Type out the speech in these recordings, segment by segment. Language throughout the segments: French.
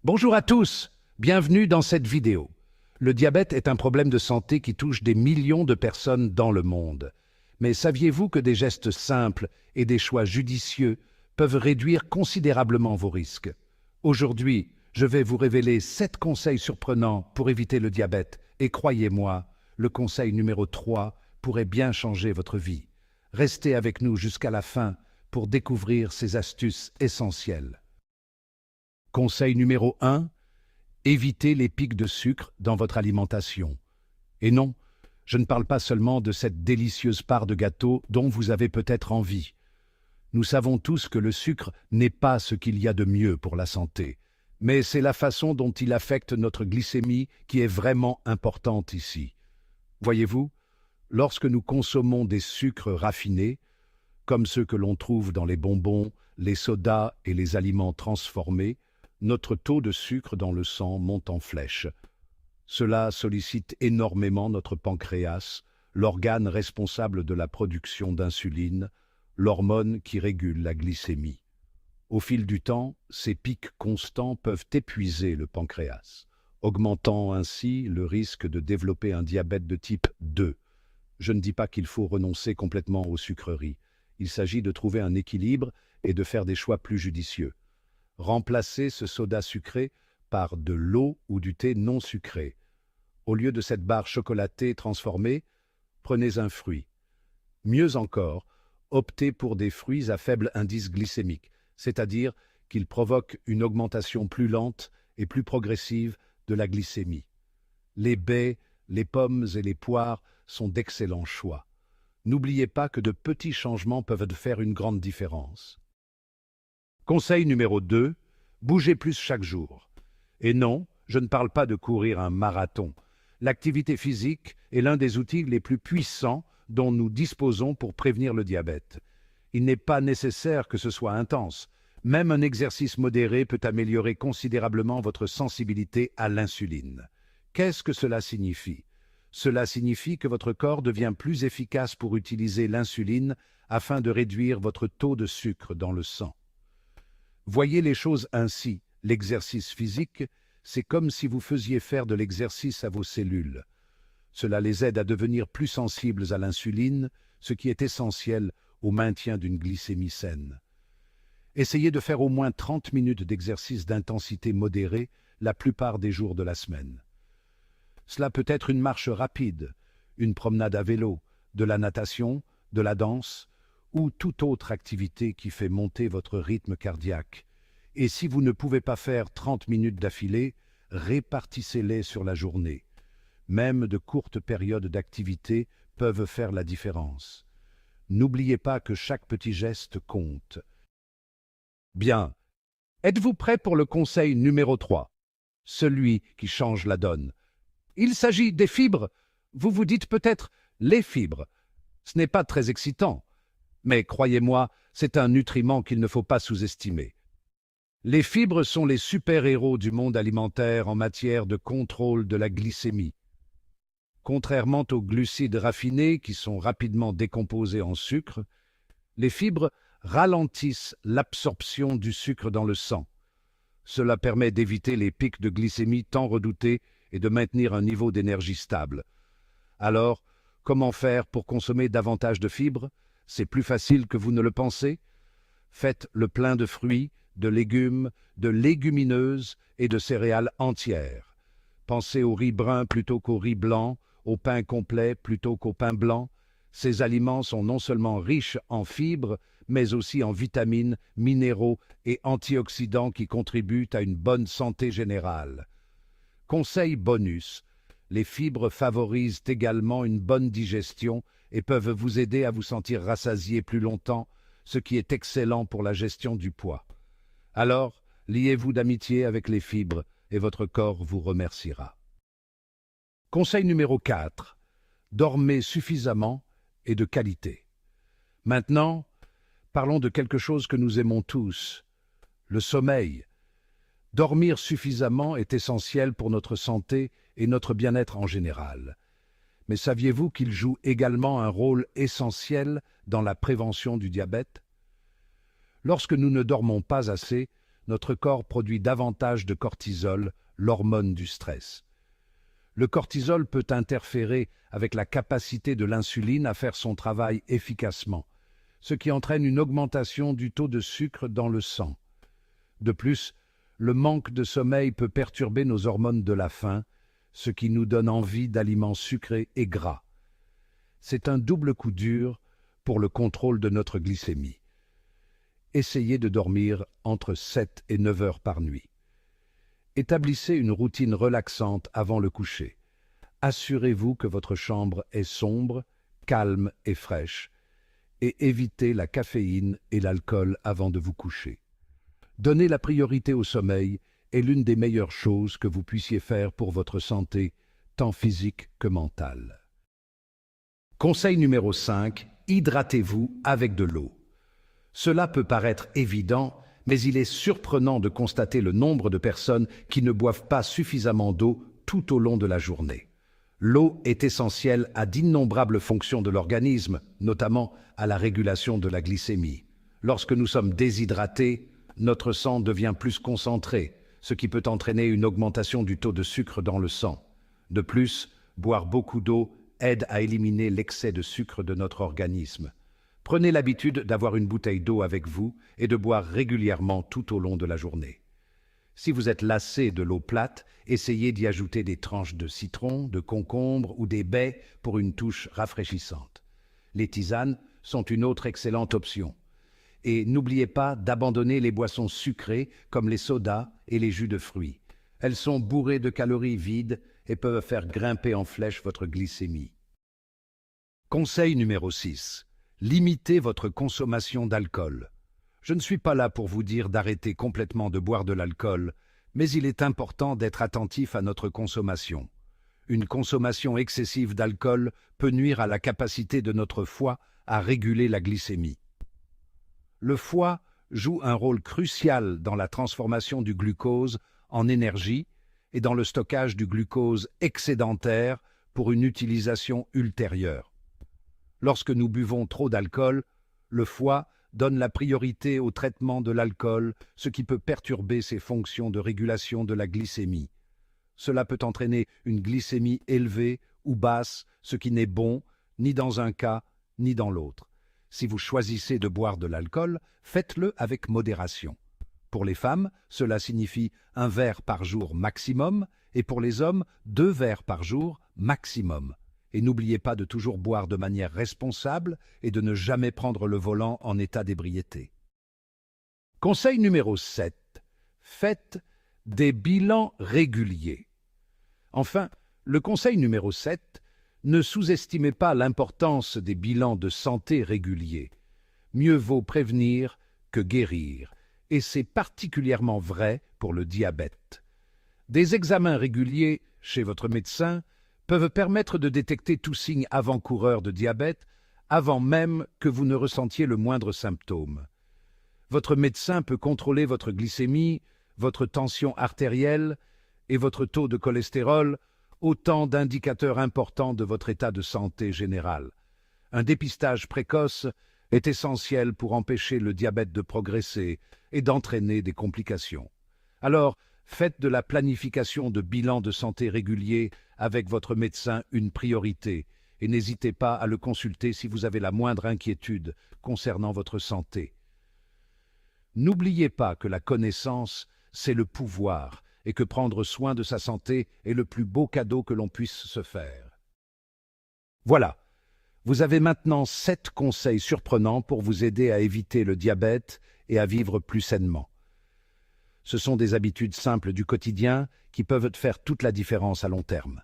Bonjour à tous, bienvenue dans cette vidéo. Le diabète est un problème de santé qui touche des millions de personnes dans le monde. Mais saviez-vous que des gestes simples et des choix judicieux peuvent réduire considérablement vos risques? Aujourd'hui, je vais vous révéler 7 conseils surprenants pour éviter le diabète. Et croyez-moi, le conseil numéro 3 pourrait bien changer votre vie. Restez avec nous jusqu'à la fin pour découvrir ces astuces essentielles. Conseil numéro 1, évitez les pics de sucre dans votre alimentation. Et non, je ne parle pas seulement de cette délicieuse part de gâteau dont vous avez peut-être envie. Nous savons tous que le sucre n'est pas ce qu'il y a de mieux pour la santé, mais c'est la façon dont il affecte notre glycémie qui est vraiment importante ici. Voyez-vous, lorsque nous consommons des sucres raffinés, comme ceux que l'on trouve dans les bonbons, les sodas et les aliments transformés, notre taux de sucre dans le sang monte en flèche. Cela sollicite énormément notre pancréas, l'organe responsable de la production d'insuline, l'hormone qui régule la glycémie. Au fil du temps, ces pics constants peuvent épuiser le pancréas, augmentant ainsi le risque de développer un diabète de type 2. Je ne dis pas qu'il faut renoncer complètement aux sucreries. Il s'agit de trouver un équilibre et de faire des choix plus judicieux. Remplacez ce soda sucré par de l'eau ou du thé non sucré. Au lieu de cette barre chocolatée transformée, prenez un fruit. Mieux encore, optez pour des fruits à faible indice glycémique, c'est-à-dire qu'ils provoquent une augmentation plus lente et plus progressive de la glycémie. Les baies, les pommes et les poires sont d'excellents choix. N'oubliez pas que de petits changements peuvent faire une grande différence. Conseil numéro 2, bougez plus chaque jour. Et non, je ne parle pas de courir un marathon. L'activité physique est l'un des outils les plus puissants dont nous disposons pour prévenir le diabète. Il n'est pas nécessaire que ce soit intense. Même un exercice modéré peut améliorer considérablement votre sensibilité à l'insuline. Qu'est-ce que cela signifie? Cela signifie que votre corps devient plus efficace pour utiliser l'insuline afin de réduire votre taux de sucre dans le sang. Voyez les choses ainsi, l'exercice physique, c'est comme si vous faisiez faire de l'exercice à vos cellules. Cela les aide à devenir plus sensibles à l'insuline, ce qui est essentiel au maintien d'une glycémie saine. Essayez de faire au moins 30 minutes d'exercice d'intensité modérée la plupart des jours de la semaine. Cela peut être une marche rapide, une promenade à vélo, de la natation, de la danse, ou toute autre activité qui fait monter votre rythme cardiaque. Et si vous ne pouvez pas faire 30 minutes d'affilée, répartissez-les sur la journée. Même de courtes périodes d'activité peuvent faire la différence. N'oubliez pas que chaque petit geste compte. Bien. Êtes-vous prêt pour le conseil numéro 3, celui qui change la donne? Il s'agit des fibres. Vous vous dites peut-être les fibres. Ce n'est pas très excitant. Mais croyez-moi, c'est un nutriment qu'il ne faut pas sous-estimer. Les fibres sont les super-héros du monde alimentaire en matière de contrôle de la glycémie. Contrairement aux glucides raffinés qui sont rapidement décomposés en sucre, les fibres ralentissent l'absorption du sucre dans le sang. Cela permet d'éviter les pics de glycémie tant redoutés et de maintenir un niveau d'énergie stable. Alors, comment faire pour consommer davantage de fibres? C'est plus facile que vous ne le pensez. Faites le plein de fruits, de légumes, de légumineuses et de céréales entières. Pensez au riz brun plutôt qu'au riz blanc, au pain complet plutôt qu'au pain blanc. Ces aliments sont non seulement riches en fibres, mais aussi en vitamines, minéraux et antioxydants qui contribuent à une bonne santé générale. Conseil bonus, les fibres favorisent également une bonne digestion et peuvent vous aider à vous sentir rassasié plus longtemps, ce qui est excellent pour la gestion du poids. Alors, liez-vous d'amitié avec les fibres et votre corps vous remerciera. Conseil numéro 4. Dormez suffisamment et de qualité. Maintenant, parlons de quelque chose que nous aimons tous, le sommeil. Dormir suffisamment est essentiel pour notre santé et notre bien-être en général. Mais saviez-vous qu'il joue également un rôle essentiel dans la prévention du diabète? Lorsque nous ne dormons pas assez, notre corps produit davantage de cortisol, l'hormone du stress. Le cortisol peut interférer avec la capacité de l'insuline à faire son travail efficacement, ce qui entraîne une augmentation du taux de sucre dans le sang. De plus, le manque de sommeil peut perturber nos hormones de la faim, ce qui nous donne envie d'aliments sucrés et gras. C'est un double coup dur pour le contrôle de notre glycémie. Essayez de dormir entre 7 et 9 heures par nuit. Établissez une routine relaxante avant le coucher. Assurez-vous que votre chambre est sombre, calme et fraîche, et évitez la caféine et l'alcool avant de vous coucher. Donner la priorité au sommeil est l'une des meilleures choses que vous puissiez faire pour votre santé, tant physique que mentale. Conseil numéro 5, hydratez-vous avec de l'eau. Cela peut paraître évident, mais il est surprenant de constater le nombre de personnes qui ne boivent pas suffisamment d'eau tout au long de la journée. L'eau est essentielle à d'innombrables fonctions de l'organisme, notamment à la régulation de la glycémie. Lorsque nous sommes déshydratés, notre sang devient plus concentré, ce qui peut entraîner une augmentation du taux de sucre dans le sang. De plus, boire beaucoup d'eau aide à éliminer l'excès de sucre de notre organisme. Prenez l'habitude d'avoir une bouteille d'eau avec vous et de boire régulièrement tout au long de la journée. Si vous êtes lassé de l'eau plate, essayez d'y ajouter des tranches de citron, de concombre ou des baies pour une touche rafraîchissante. Les tisanes sont une autre excellente option. Et n'oubliez pas d'abandonner les boissons sucrées comme les sodas et les jus de fruits. Elles sont bourrées de calories vides et peuvent faire grimper en flèche votre glycémie. Conseil numéro 6. Limitez votre consommation d'alcool. Je ne suis pas là pour vous dire d'arrêter complètement de boire de l'alcool, mais il est important d'être attentif à notre consommation. Une consommation excessive d'alcool peut nuire à la capacité de notre foie à réguler la glycémie. Le foie joue un rôle crucial dans la transformation du glucose en énergie et dans le stockage du glucose excédentaire pour une utilisation ultérieure. Lorsque nous buvons trop d'alcool, le foie donne la priorité au traitement de l'alcool, ce qui peut perturber ses fonctions de régulation de la glycémie. Cela peut entraîner une glycémie élevée ou basse, ce qui n'est bon ni dans un cas ni dans l'autre. Si vous choisissez de boire de l'alcool, faites-le avec modération. Pour les femmes, cela signifie 1 verre par jour maximum, et pour les hommes, 2 verres par jour maximum. Et n'oubliez pas de toujours boire de manière responsable et de ne jamais prendre le volant en état d'ébriété. Conseil numéro 7. Faites des bilans réguliers. Enfin, le conseil numéro 7, ne sous-estimez pas l'importance des bilans de santé réguliers. Mieux vaut prévenir que guérir, et c'est particulièrement vrai pour le diabète. Des examens réguliers chez votre médecin peuvent permettre de détecter tout signe avant-coureur de diabète avant même que vous ne ressentiez le moindre symptôme. Votre médecin peut contrôler votre glycémie, votre tension artérielle et votre taux de cholestérol, autant d'indicateurs importants de votre état de santé général. Un dépistage précoce est essentiel pour empêcher le diabète de progresser et d'entraîner des complications. Alors, faites de la planification de bilans de santé réguliers avec votre médecin une priorité et n'hésitez pas à le consulter si vous avez la moindre inquiétude concernant votre santé. N'oubliez pas que la connaissance, c'est le pouvoir et que prendre soin de sa santé est le plus beau cadeau que l'on puisse se faire. Voilà, vous avez maintenant 7 conseils surprenants pour vous aider à éviter le diabète et à vivre plus sainement. Ce sont des habitudes simples du quotidien qui peuvent faire toute la différence à long terme.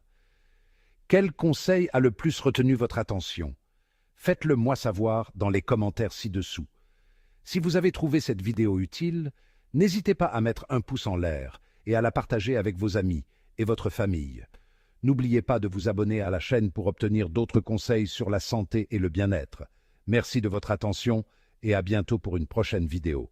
Quel conseil a le plus retenu votre attention? Faites-le moi savoir dans les commentaires ci-dessous. Si vous avez trouvé cette vidéo utile, n'hésitez pas à mettre un pouce en l'air et à la partager avec vos amis et votre famille. N'oubliez pas de vous abonner à la chaîne pour obtenir d'autres conseils sur la santé et le bien-être. Merci de votre attention et à bientôt pour une prochaine vidéo.